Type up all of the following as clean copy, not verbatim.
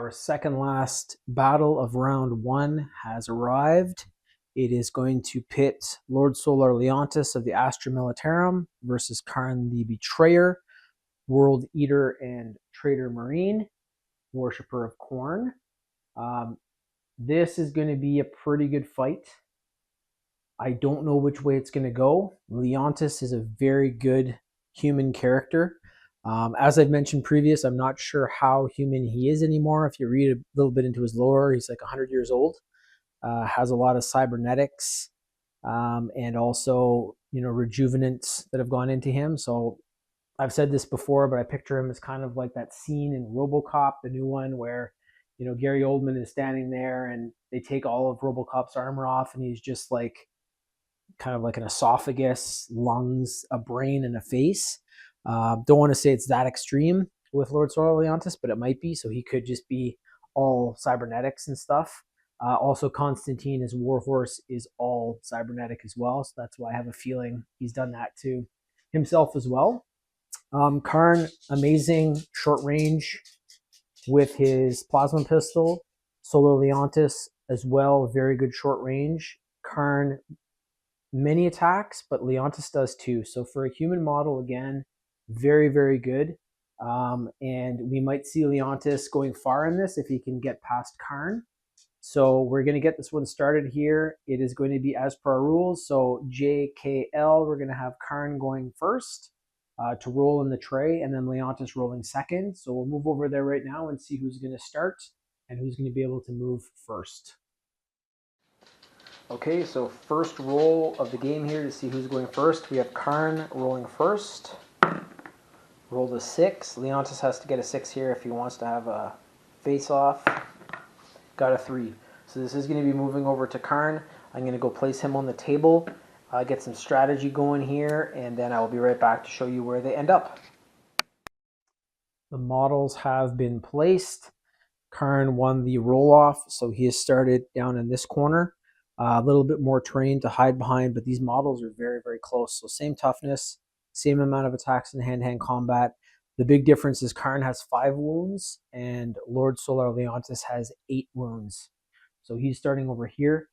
Our second last battle of round one has arrived. It is going to pit Lord Solar Leontus of the Astra Militarum versus Kharn the Betrayer, World Eater and Trader Marine, Worshipper of Corn. This is going to be a pretty good fight. I don't know which way it's going to go. Leontus is a very good human character. As I've mentioned previous, I'm not sure how human he is anymore. If you read a little bit into his lore, he's like 100 years old, has a lot of cybernetics, and also, rejuvenants that have gone into him. So I've said this before, but I picture him as kind of like that scene in RoboCop, the new one, where, Gary Oldman is standing there and they take all of RoboCop's armor off and he's just like kind of like an esophagus, lungs, a brain, and a face. Don't want to say it's that extreme with Lord Solar Leontus, but it might be. So he could just be all cybernetics and stuff. Also, Constantine, his warhorse, is all cybernetic as well. So that's why I have a feeling he's done that to himself as well. Kharn, amazing short range with his plasma pistol. Solar Leontus as well, very good short range. Kharn, many attacks, but Leontus does too. So for a human model, again, very, very good. And we might see Leontus going far in this if he can get past Kharn. So we're going to get this one started here. It is going to be as per our rules. So JKL, we're going to have Kharn going first to roll in the tray, and then Leontus rolling second. So we'll move over there right now and see who's going to start and who's going to be able to move first. Okay, so first roll of the game here to see who's going first. We have Kharn rolling first. Rolled a 6. Leontus has to get a 6 here if he wants to have a face-off. Got a 3. So this is going to be moving over to Kharn. I'm going to go place him on the table, get some strategy going here, and then I will be right back to show you where they end up. The models have been placed. Kharn won the roll-off, so he has started down in this corner. A little bit more terrain to hide behind, but these models are very, very close. So same toughness, same amount of attacks in hand-to-hand combat. The big difference is Kharn has 5 wounds and Lord Solar Leontus has 8 wounds. So he's starting over here.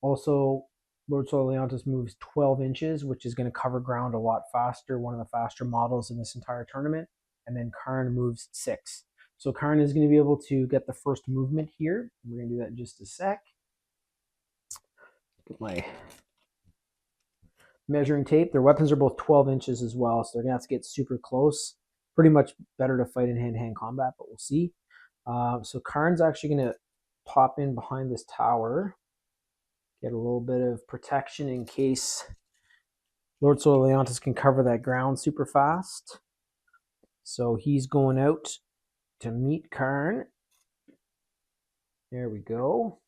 Also, Lord Solar Leontus moves 12 inches, which is going to cover ground a lot faster, one of the faster models in this entire tournament. And then Kharn moves 6. So Kharn is going to be able to get the first movement here. We're going to do that in just a sec. Get my measuring tape. Their weapons are both 12 inches as well, so they're going to have to get super close. Pretty much better to fight in hand-to-hand combat, but we'll see. So Kharn's actually going to pop in behind this tower, get a little bit of protection in case Lord Solar Leontus can cover that ground super fast. So he's going out to meet Kharn. There we go.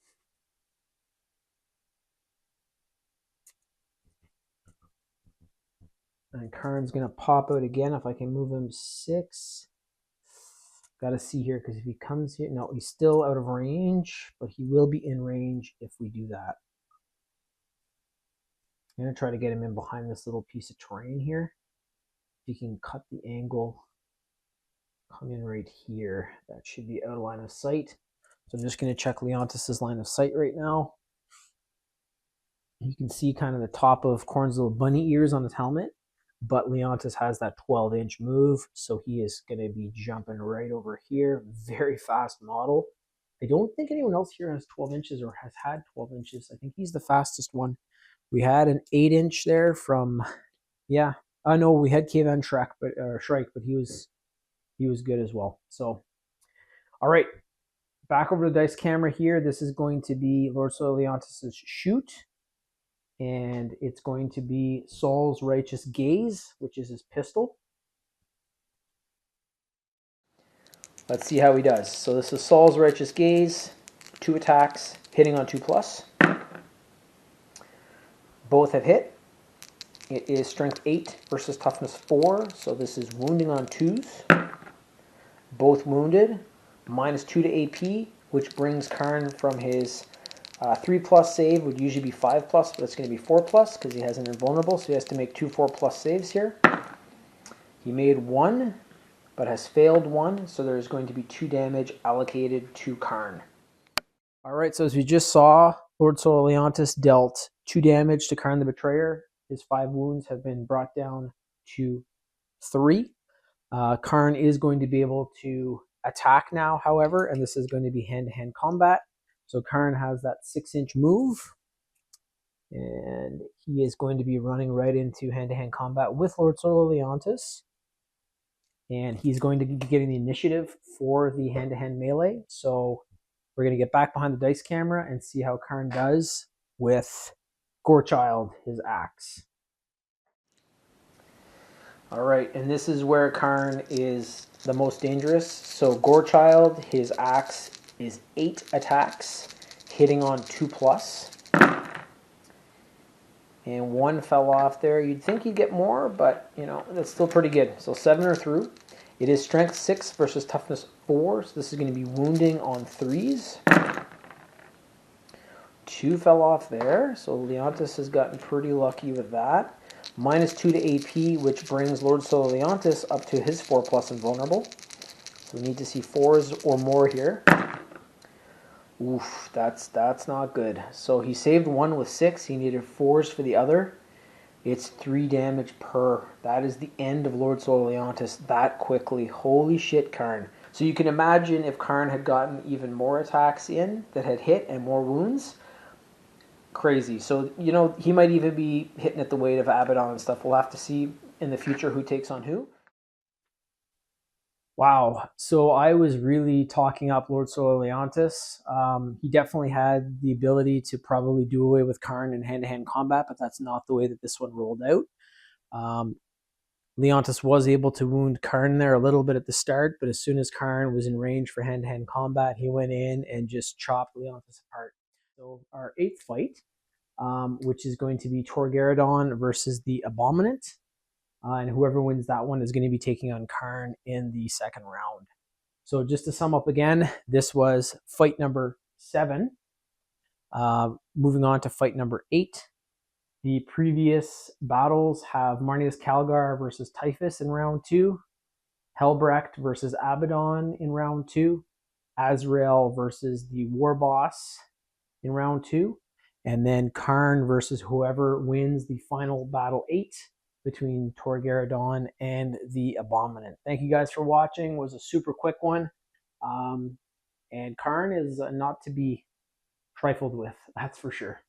And Kharn's going to pop out again if I can move him 6. Got to see here because if he comes here, no, he's still out of range, but he will be in range if we do that. I'm going to try to get him in behind this little piece of terrain here. If he can cut the angle, come in right here. That should be out of line of sight. So I'm just going to check Leontus's line of sight right now. You can see kind of the top of Kharn's little bunny ears on his helmet. But Leontus has that 12-inch move, so he is going to be jumping right over here. Very fast model. I don't think anyone else here has 12 inches or has had 12 inches. I think he's the fastest one. We had an 8-inch there from, yeah. I know we had Kevin Shrike, but he was good as well. So, all right. Back over the dice camera here. This is going to be Lord Solar Leontus's shoot. And it's going to be Saul's Righteous Gaze, which is his pistol. Let's see how he does. So this is Saul's Righteous Gaze, 2 attacks, hitting on 2+. Both have hit. It is strength 8 versus toughness 4, so this is wounding on 2s. Both wounded, -2 to AP, which brings Kharn from his 3+ save would usually be 5+, but it's going to be 4+ because he has an invulnerable, so he has to make 2 4+ saves here. He made 1. but has failed one, so there's going to be 2 damage allocated to Kharn. All right, so as we just saw, Lord Solar Leontus dealt 2 damage to Kharn the Betrayer. His 5 wounds have been brought down to 3. Kharn is going to be able to attack now, however, and this is going to be hand-to-hand combat. So Kharn has that 6-inch move, and he is going to be running right into hand-to-hand combat with Lord Solar Leontus. And he's going to be getting the initiative for the hand-to-hand melee. So we're going to get back behind the dice camera and see how Kharn does with Gorechild, his axe. All right, and this is where Kharn is the most dangerous. So Gorechild, his axe is 8 attacks, hitting on 2+. And 1 fell off there. You'd think you'd get more, but you know, that's still pretty good. So 7 are through. It is strength 6 versus toughness 4, so this is going to be wounding on 3s. 2 fell off there, so Leontus has gotten pretty lucky with that. -2 to AP, which brings Lord Solar Leontus up to his 4+ invulnerable. So we need to see 4s or more here. Oof, that's not good. So he saved 1 with 6. He needed 4s for the other. It's 3 damage per. That is the end of Lord Solar Leontus that quickly. Holy shit, Kharn. So you can imagine if Kharn had gotten even more attacks in that had hit and more wounds. Crazy. So, you know, he might even be hitting at the weight of Abaddon and stuff. We'll have to see in the future who takes on who. Wow. So I was really talking up Lord Solar Leontus. He definitely had the ability to probably do away with Kharn in hand-to-hand combat, but that's not the way that this one rolled out. Leontus was able to wound Kharn there a little bit at the start, but as soon as Kharn was in range for hand-to-hand combat, he went in and just chopped Leontus apart. So our 8th fight, which is going to be Torgaradon versus the Abominant. And whoever wins that one is going to be taking on Kharn in the 2nd round. So just to sum up again, this was fight number 7. Moving on to fight number 8. The previous battles have Marneus Calgar versus Typhus in round 2. Helbrecht versus Abaddon in round 2. Azrael versus the War Boss in round 2. And then Kharn versus whoever wins the final battle 8. Between Torgaradon and the Abominant. Thank you guys for watching. It was a super quick one. And Kharn is not to be trifled with, that's for sure.